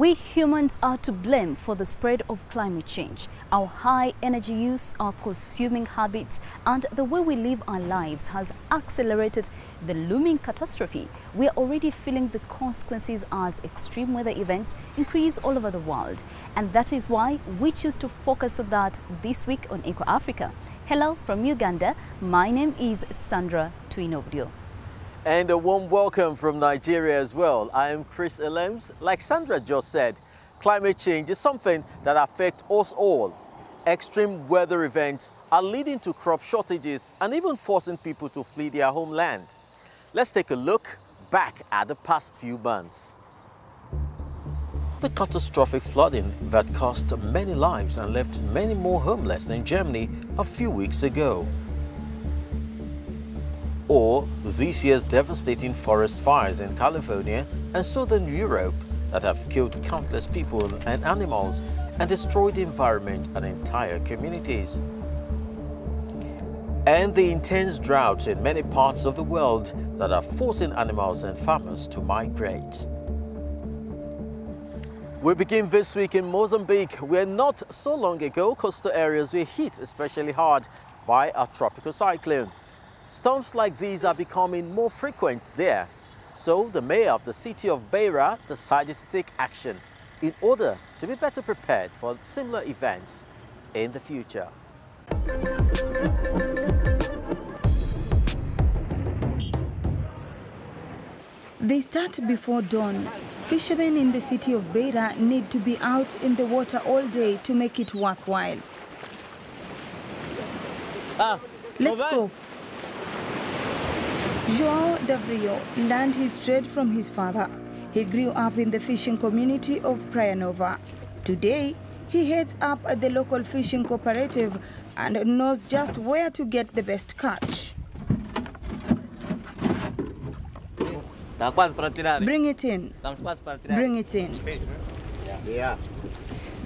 We humans are to blame for the spread of climate change. Our high energy use, our consuming habits, and the way we live our lives has accelerated the looming catastrophe. We are already feeling the consequences as extreme weather events increase all over the world. And that is why we choose to focus on that this week on Eco Africa. Hello from Uganda. My name is Sandra Twinobdio. And a warm welcome from Nigeria as well. I am Chris Elems. Like Sandra just said, climate change is something that affects us all. Extreme weather events are leading to crop shortages and even forcing people to flee their homeland. Let's take a look back at the past few months. The catastrophic flooding that cost many lives and left many more homeless in Germany a few weeks ago. Or this year's devastating forest fires in California and southern Europe that have killed countless people and animals and destroyed the environment and entire communities. And the intense droughts in many parts of the world that are forcing animals and farmers to migrate. We begin this week in Mozambique, where not so long ago coastal areas were hit especially hard by a tropical cyclone. Storms like these are becoming more frequent there, so the mayor of the city of Beira decided to take action in order to be better prepared for similar events in the future. They start before dawn. Fishermen in the city of Beira need to be out in the water all day to make it worthwhile. Let's go. João Davrio learned his trade from his father. He grew up in the fishing community of Praia Nova. Today, he heads up at the local fishing cooperative and knows just where to get the best catch. Bring it in. Bring it in.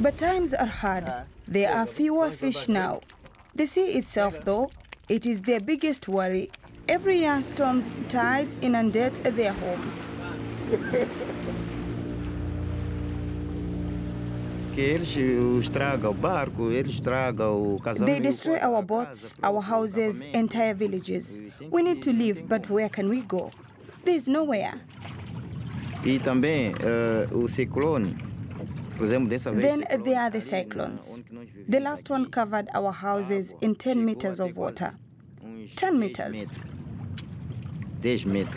But times are hard. There are fewer fish now. The sea itself, though, it is their biggest worry. Every year, storms, tides inundate their homes. They destroy our boats, our houses, entire villages. We need to leave, but where can we go? There's nowhere. Then there are the cyclones. The last one covered our houses in 10 meters of water. 10 meters. 10 meters.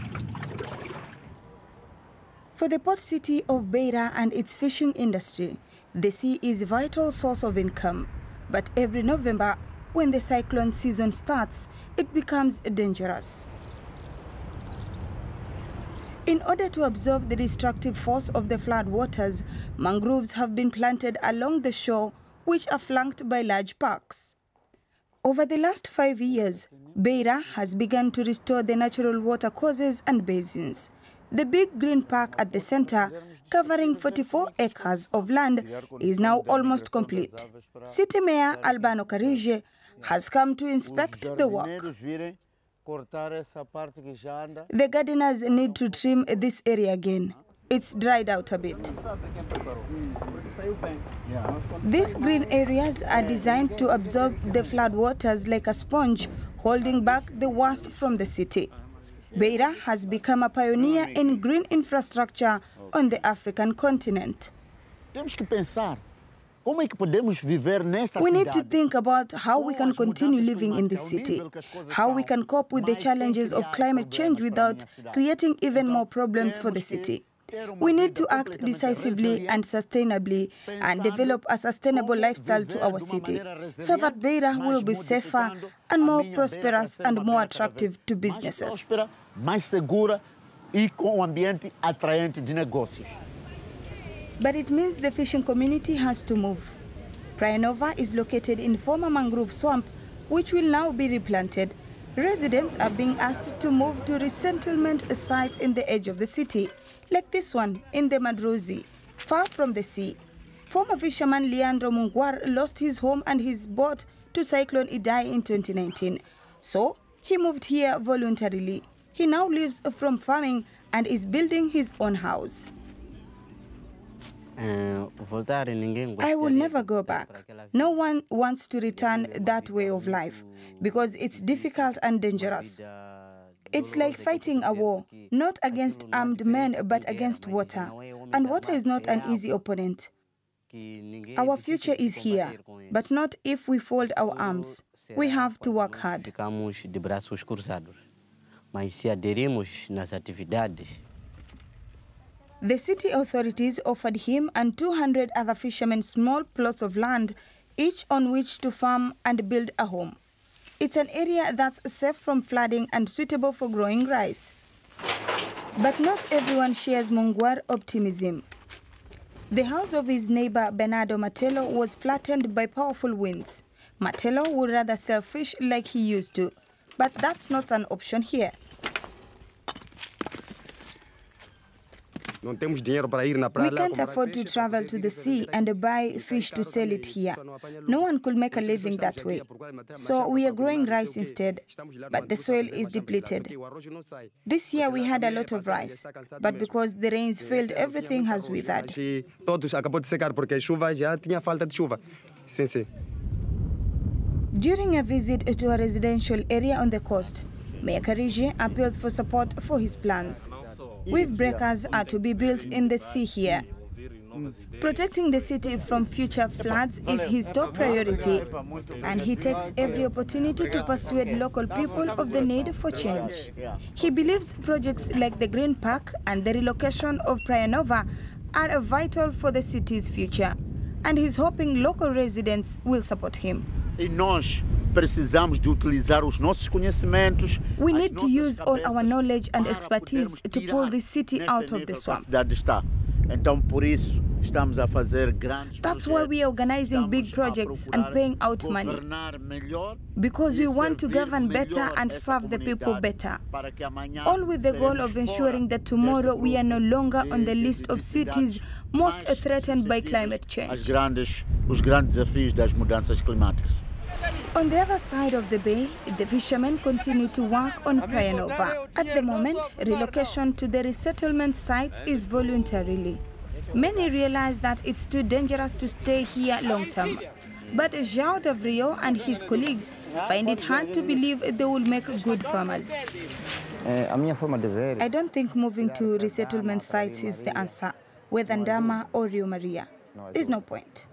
For the port city of Beira and its fishing industry, the sea is a vital source of income. But every November, when the cyclone season starts, it becomes dangerous. In order to absorb the destructive force of the flood waters, mangroves have been planted along the shore, which are flanked by large parks. Over the last 5 years, Beira has begun to restore the natural water courses and basins. The big green park at the center, covering 44 acres of land, is now almost complete. City Mayor Albano Carige has come to inspect the work. The gardeners need to trim this area again. It's dried out a bit. These green areas are designed to absorb the flood waters like a sponge, holding back the worst from the city. Beira has become a pioneer in green infrastructure on the African continent. We need to think about how we can continue living in this city, how we can cope with the challenges of climate change without creating even more problems for the city. We need to act decisively and sustainably and develop a sustainable lifestyle to our city so that Beira will be safer and more prosperous and more attractive to businesses. But it means the fishing community has to move. Praia Nova is located in former mangrove swamp, which will now be replanted. Residents are being asked to move to resettlement sites in the edge of the city, like this one in the Madrozi, far from the sea. Former fisherman Leandro Munguar lost his home and his boat to Cyclone Idai in 2019. So he moved here voluntarily. He now lives from farming and is building his own house. I will never go back. No one wants to return that way of life because it's difficult and dangerous. It's like fighting a war, not against armed men, but against water. And water is not an easy opponent. Our future is here, but not if we fold our arms. We have to work hard. The city authorities offered him and 200 other fishermen small plots of land, each on which to farm and build a home. It's an area that's safe from flooding and suitable for growing rice. But not everyone shares Mungwar optimism. The house of his neighbor Bernardo Martello was flattened by powerful winds. Martello would rather sell fish like he used to, but that's not an option here. We can't afford to travel to the sea and buy fish to sell it here. No one could make a living that way. So we are growing rice instead, but the soil is depleted. This year we had a lot of rice, but because the rains failed, everything has withered. During a visit to a residential area on the coast, Mayor Karije appeals for support for his plans. Wave breakers are to be built in the sea here. Protecting the city from future floods is his top priority, and he takes every opportunity to persuade local people of the need for change. He believes projects like the Green Park and the relocation of Praia Nova are vital for the city's future, and he's hoping local residents will support him. We need to use all our knowledge and expertise to pull this city out of the swamp. That's why we are organizing big projects and paying out money. Because we want to govern better and serve the people better. All with the goal of ensuring that tomorrow we are no longer on the list of cities most threatened by climate change. On the other side of the bay, the fishermen continue to work on Praia Nova. At the moment, relocation to the resettlement sites is voluntarily. Many realize that it's too dangerous to stay here long term. But João Davrio and his colleagues find it hard to believe they will make good farmers. I don't think moving to resettlement sites is the answer, whether Ndama or Rio Maria. There's no point.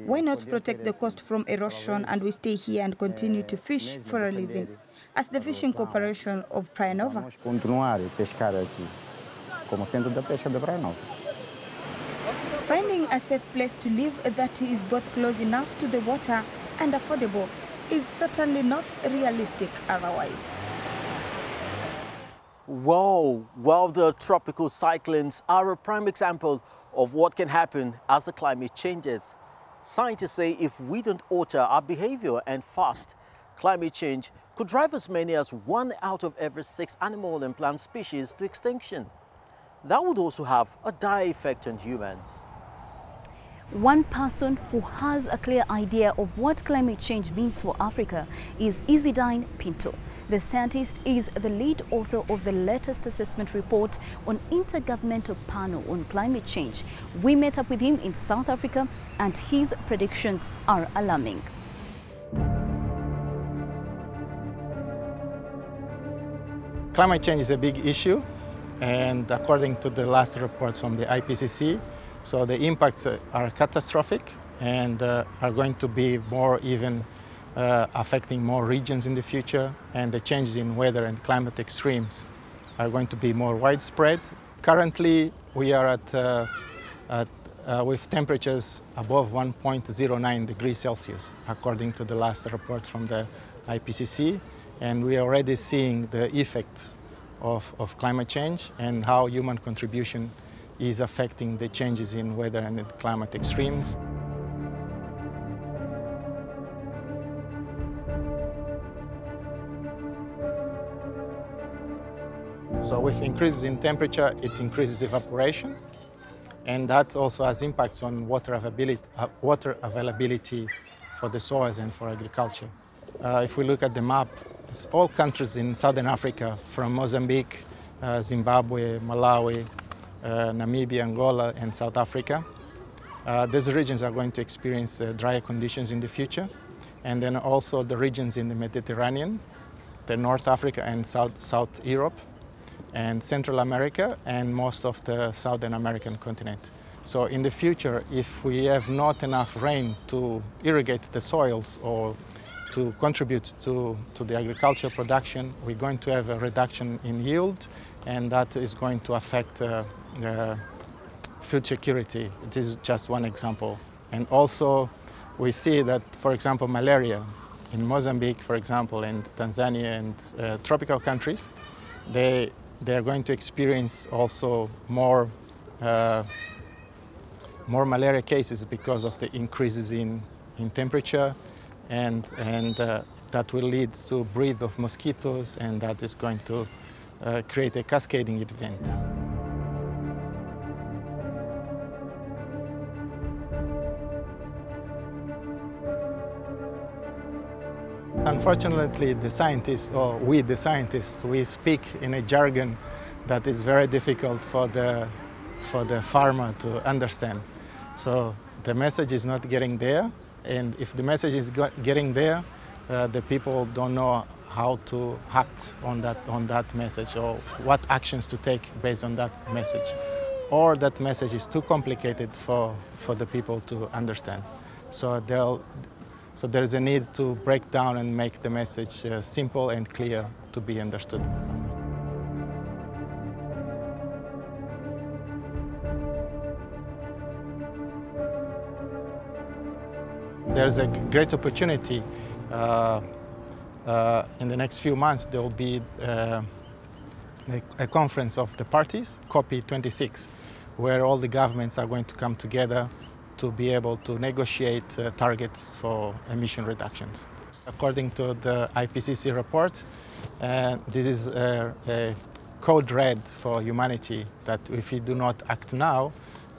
Why not protect the coast from erosion and we stay here and continue to fish for a living, as the Fishing Corporation of Praia Nova? Finding a safe place to live that is both close enough to the water and affordable is certainly not realistic otherwise. Whoa, well, the tropical cyclones are a prime example of what can happen as the climate changes. Scientists say if we don't alter our behavior and fast, climate change could drive as many as 1 out of every 6 animal and plant species to extinction. That would also have a dire effect on humans. One person who has a clear idea of what climate change means for Africa is Isidine Pinto. The scientist is the lead author of the latest assessment report on Intergovernmental Panel on Climate Change. We met up with him in South Africa, and his predictions are alarming. Climate change is a big issue, and according to the last reports from the IPCC, so the impacts are catastrophic and are going to be more even affecting more regions in the future, and the changes in weather and climate extremes are going to be more widespread. Currently, we are with temperatures above 1.09 degrees Celsius, according to the last report from the IPCC, and we are already seeing the effects of climate change and how human contribution is affecting the changes in weather and in climate extremes. So with increases in temperature, it increases evaporation, and that also has impacts on water availability for the soils and for agriculture. If we look at the map, it's all countries in Southern Africa, from Mozambique, Zimbabwe, Malawi, Namibia, Angola, and South Africa. these regions are going to experience drier conditions in the future. And then also the regions in the Mediterranean, the North Africa and South Europe, and Central America, and most of the Southern American continent. So in the future, if we have not enough rain to irrigate the soils or to contribute to the agricultural production, we're going to have a reduction in yield, and that is going to affect food security. It is just one example. And also, we see that, for example, malaria in Mozambique, for example, and Tanzania and tropical countries, they are going to experience also more malaria cases because of the increases in temperature, and that will lead to breed of mosquitoes, and that is going to create a cascading event. Unfortunately, the scientists, or we the scientists, we speak in a jargon that is very difficult for the farmer to understand. So the message is not getting there, and if the message is getting there, the people don't know how to act on that message, or what actions to take based on that message, or that message is too complicated for the people to understand. So there is a need to break down and make the message simple and clear to be understood. There's a great opportunity. In the next few months, there will be a conference of the parties, COP26, where all the governments are going to come together to be able to negotiate targets for emission reductions. According to the IPCC report, this is a code red for humanity, that if we do not act now,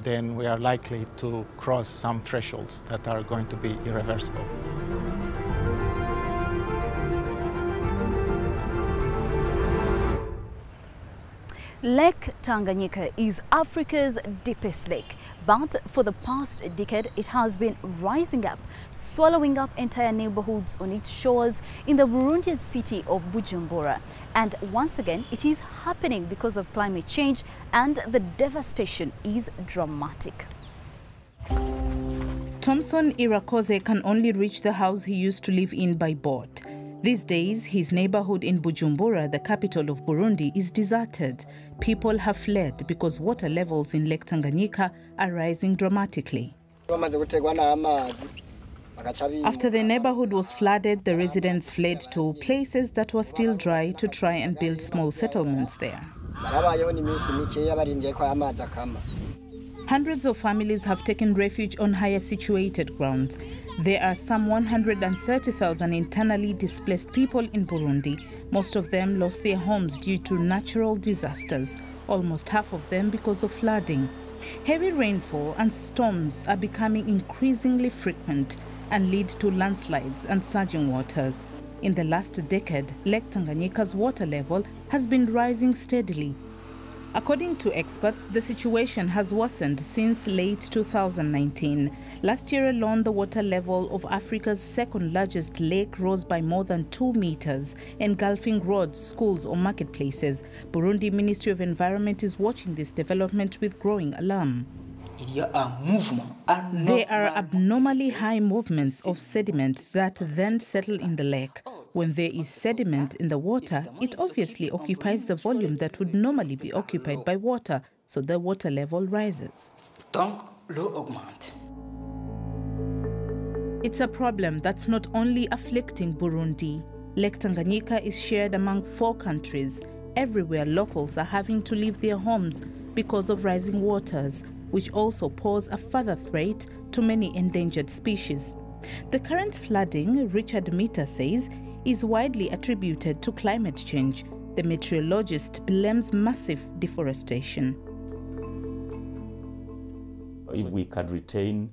then we are likely to cross some thresholds that are going to be irreversible. Lake Tanganyika is Africa's deepest lake, but for the past decade it has been rising up, swallowing up entire neighborhoods on its shores in the Burundian city of Bujumbura. And once again, it is happening because of climate change, and the devastation is dramatic. Thompson Irakoze can only reach the house he used to live in by boat. These days, his neighborhood in Bujumbura, the capital of Burundi, is deserted. People have fled because water levels in Lake Tanganyika are rising dramatically. After the neighborhood was flooded, the residents fled to places that were still dry to try and build small settlements there. Hundreds of families have taken refuge on higher situated grounds. There are some 130,000 internally displaced people in Burundi. Most of them lost their homes due to natural disasters, almost half of them because of flooding. Heavy rainfall and storms are becoming increasingly frequent and lead to landslides and surging waters. In the last decade, Lake Tanganyika's water level has been rising steadily. According to experts, the situation has worsened since late 2019. Last year alone, the water level of Africa's second largest lake rose by more than 2 meters, engulfing roads, schools or marketplaces. Burundi Ministry of Environment is watching this development with growing alarm. There are abnormally high movements of sediment that then settle in the lake. When there is sediment in the water, it obviously occupies the volume that would normally be occupied by water, so the water level rises. It's a problem that's not only afflicting Burundi. Lake Tanganyika is shared among 4 countries. Everywhere locals are having to leave their homes because of rising waters, which also pose a further threat to many endangered species. The current flooding, Richard Mita says, is widely attributed to climate change. The meteorologist blames massive deforestation. If we can retain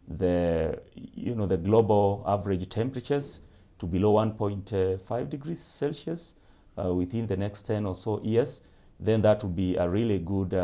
the global average temperatures to below 1.5 degrees Celsius within the next 10 or so years, then that would be a really good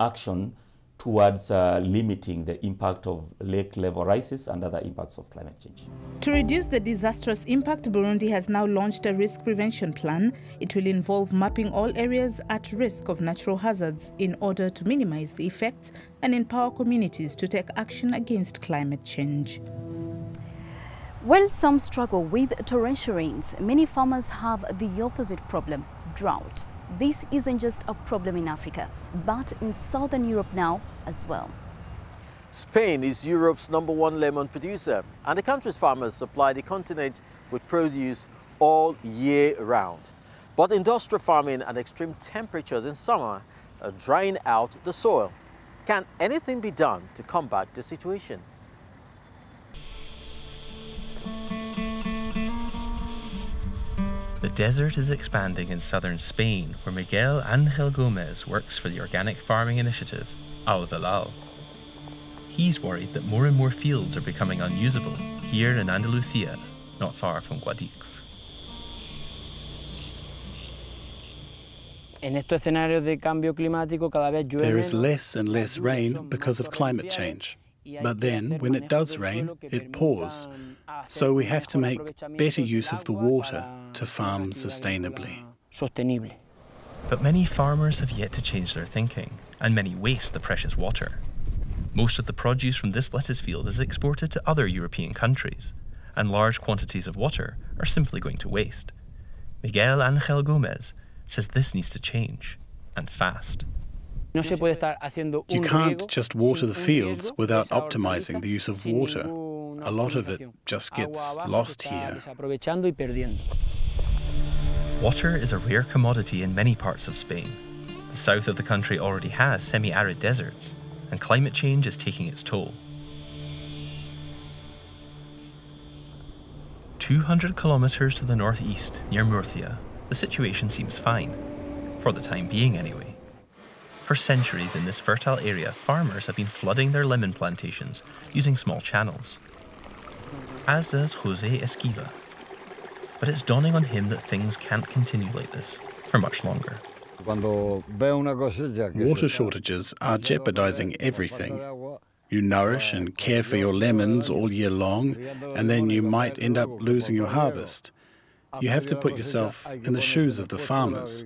action towards limiting the impact of lake level rises and other impacts of climate change. To reduce the disastrous impact, Burundi has now launched a risk prevention plan. It will involve mapping all areas at risk of natural hazards in order to minimize the effects and empower communities to take action against climate change. While some struggle with torrential rains, many farmers have the opposite problem: drought. This isn't just a problem in Africa, but in Southern Europe now as well. Spain is Europe's #1 lemon producer, and the country's farmers supply the continent with produce all year round. But industrial farming and extreme temperatures in summer are drying out the soil. Can anything be done to combat the situation? The desert is expanding in southern Spain, where Miguel Ángel Gómez works for the organic farming initiative, Al Dalal. He's worried that more and more fields are becoming unusable here in Andalusia, not far from Guadix. There is less and less rain because of climate change. But then, when it does rain, it pours. So we have to make better use of the water to farm sustainably. But many farmers have yet to change their thinking, and many waste the precious water. Most of the produce from this lettuce field is exported to other European countries, and large quantities of water are simply going to waste. Miguel Ángel Gómez says this needs to change, and fast. You can't just water the fields without optimizing the use of water. A lot of it just gets lost here. Water is a rare commodity in many parts of Spain. The south of the country already has semi-arid deserts, and climate change is taking its toll. 200 kilometers to the northeast, near Murcia, the situation seems fine. For the time being, anyway. For centuries in this fertile area, farmers have been flooding their lemon plantations using small channels, as does José Esquiva. But it's dawning on him that things can't continue like this for much longer. Water shortages are jeopardizing everything. You nourish and care for your lemons all year long, and then you might end up losing your harvest. You have to put yourself in the shoes of the farmers.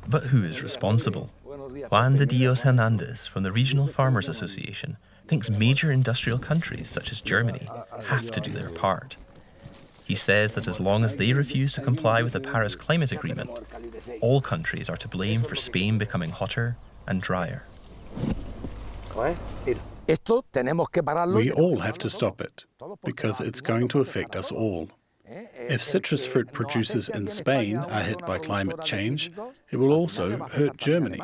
But who is responsible? Juan de Dios Hernández from the Regional Farmers Association thinks major industrial countries such as Germany have to do their part. He says that as long as they refuse to comply with the Paris Climate Agreement, all countries are to blame for Spain becoming hotter and drier. We all have to stop it, because it's going to affect us all. If citrus fruit producers in Spain are hit by climate change, it will also hurt Germany.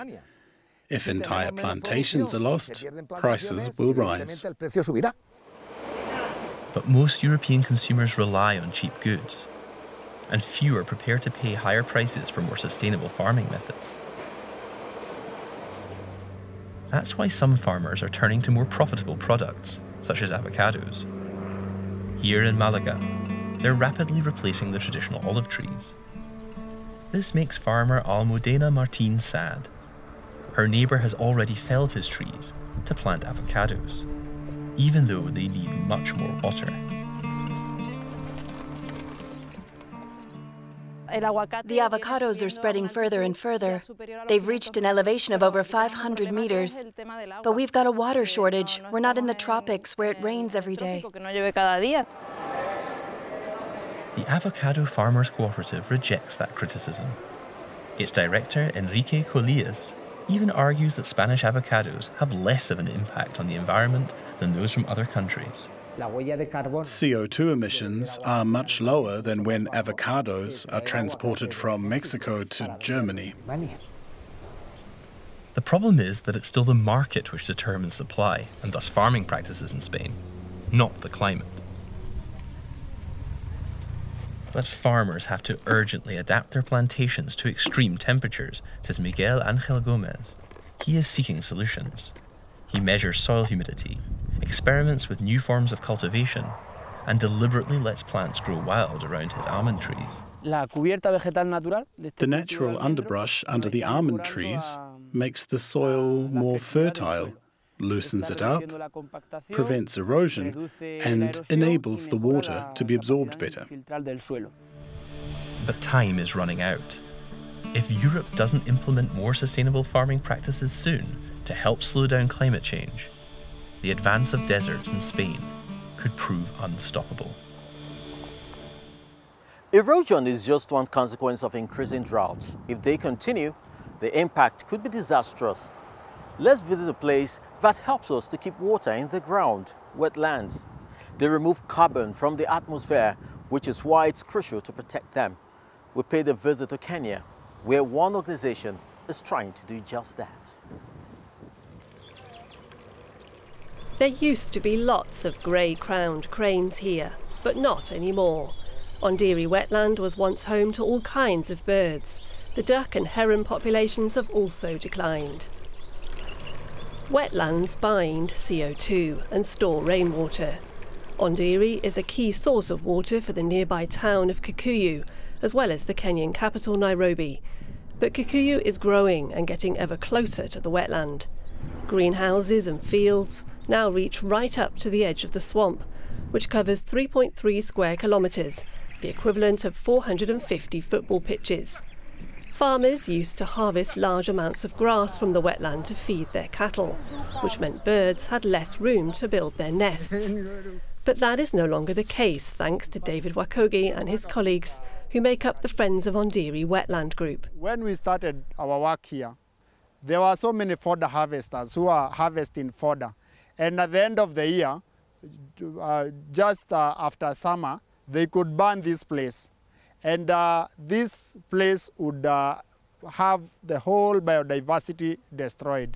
If entire plantations are lost, prices will rise. But most European consumers rely on cheap goods, and few are prepared to pay higher prices for more sustainable farming methods. That's why some farmers are turning to more profitable products, such as avocados. Here in Malaga, they're rapidly replacing the traditional olive trees. This makes farmer Almudena Martín sad. Her neighbour has already felled his trees to plant avocados, even though they need much more water. The avocados are spreading further and further. They've reached an elevation of over 500 meters. But we've got a water shortage. We're not in the tropics where it rains every day. The Avocado Farmers Cooperative rejects that criticism. Its director, Enrique Colillas, even argues that Spanish avocados have less of an impact on the environment than those from other countries. CO2 emissions are much lower than when avocados are transported from Mexico to Germany. The problem is that it's still the market which determines supply, and thus farming practices in Spain, not the climate. But farmers have to urgently adapt their plantations to extreme temperatures, says Miguel Ángel Gómez. He is seeking solutions. He measures soil humidity, experiments with new forms of cultivation, and deliberately lets plants grow wild around his almond trees. The natural underbrush under the almond trees makes the soil more fertile, loosens it up, prevents erosion, and enables the water to be absorbed better. But time is running out. If Europe doesn't implement more sustainable farming practices soon to help slow down climate change, the advance of deserts in Spain could prove unstoppable. Erosion is just one consequence of increasing droughts. If they continue, the impact could be disastrous. Let's visit a place that helps us to keep water in the ground, wetlands. They remove carbon from the atmosphere, which is why it's crucial to protect them. We paid a visit to Kenya, where one organization is trying to do just that. There used to be lots of grey-crowned cranes here, but not anymore. Ondiri wetland was once home to all kinds of birds. The duck and heron populations have also declined. Wetlands bind CO2 and store rainwater. Ondiri is a key source of water for the nearby town of Kikuyu, as well as the Kenyan capital Nairobi. But Kikuyu is growing and getting ever closer to the wetland. Greenhouses and fields now reach right up to the edge of the swamp, which covers 3.3 square kilometres, the equivalent of 450 football pitches. Farmers used to harvest large amounts of grass from the wetland to feed their cattle, which meant birds had less room to build their nests. But that is no longer the case, thanks to David Wakogi and his colleagues, who make up the Friends of Ondiri Wetland Group. When we started our work here, there were so many fodder harvesters who are harvesting fodder. And at the end of the year, just after summer, they could burn this place. And this place would have the whole biodiversity destroyed.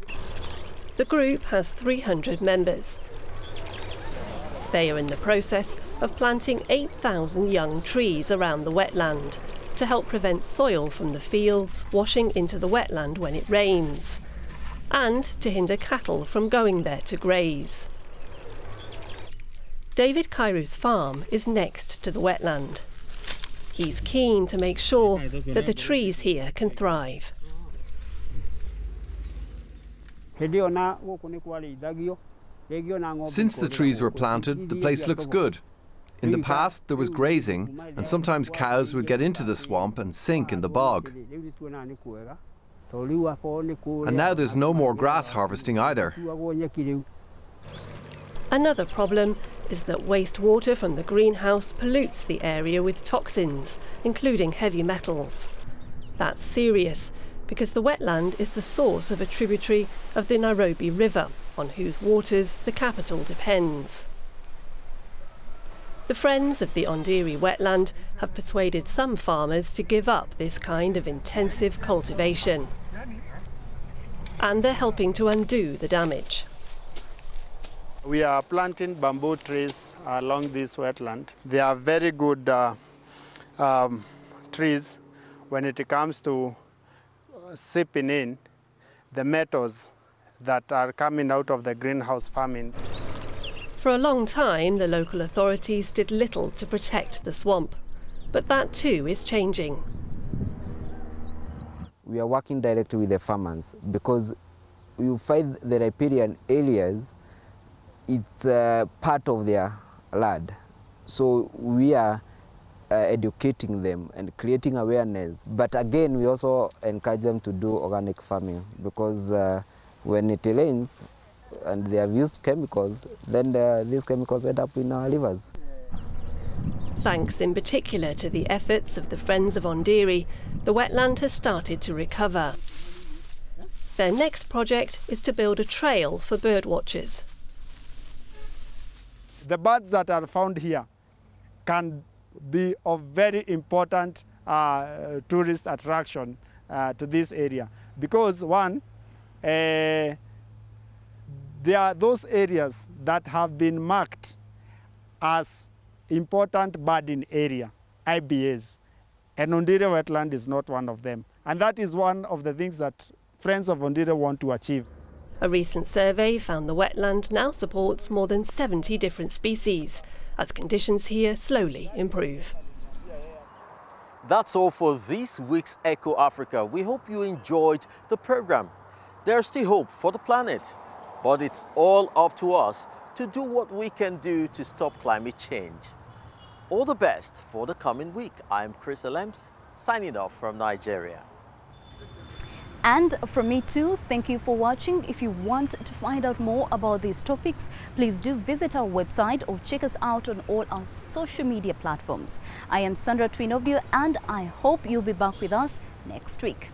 The group has 300 members. They are in the process of planting 8,000 young trees around the wetland to help prevent soil from the fields washing into the wetland when it rains, and to hinder cattle from going there to graze. David Kairu's farm is next to the wetland. He's keen to make sure that the trees here can thrive. Since the trees were planted, the place looks good. In the past, there was grazing, and sometimes cows would get into the swamp and sink in the bog. And now there's no more grass harvesting either. Another problem is that wastewater from the greenhouse pollutes the area with toxins, including heavy metals. That's serious, because the wetland is the source of a tributary of the Nairobi River, on whose waters the capital depends. The Friends of the Ondiri wetland have persuaded some farmers to give up this kind of intensive cultivation. And they're helping to undo the damage. We are planting bamboo trees along this wetland. They are very good trees when it comes to sipping in the metals that are coming out of the greenhouse farming. For a long time, the local authorities did little to protect the swamp, but that too is changing. We are working directly with the farmers because you find the riparian areas, it's part of their land. So we are educating them and creating awareness. But again, we also encourage them to do organic farming because when it rains and they have used chemicals, then these chemicals end up in our rivers. Thanks in particular to the efforts of the Friends of Ondiri, the wetland has started to recover. Their next project is to build a trail for birdwatchers. The birds that are found here can be of very important tourist attraction to this area because one, there are those areas that have been marked as important birding area, IBAs, and Ondiri wetland is not one of them. And that is one of the things that Friends of Ondiri want to achieve. A recent survey found the wetland now supports more than 70 different species, as conditions here slowly improve. That's all for this week's Echo Africa. We hope you enjoyed the program. There's still hope for the planet, but it's all up to us to do what we can do to stop climate change. All the best for the coming week. I'm Chris Alems, signing off from Nigeria. And from me too, thank you for watching. If you want to find out more about these topics, please do visit our website or check us out on all our social media platforms. I am Sandra Twinobio, and I hope you'll be back with us next week.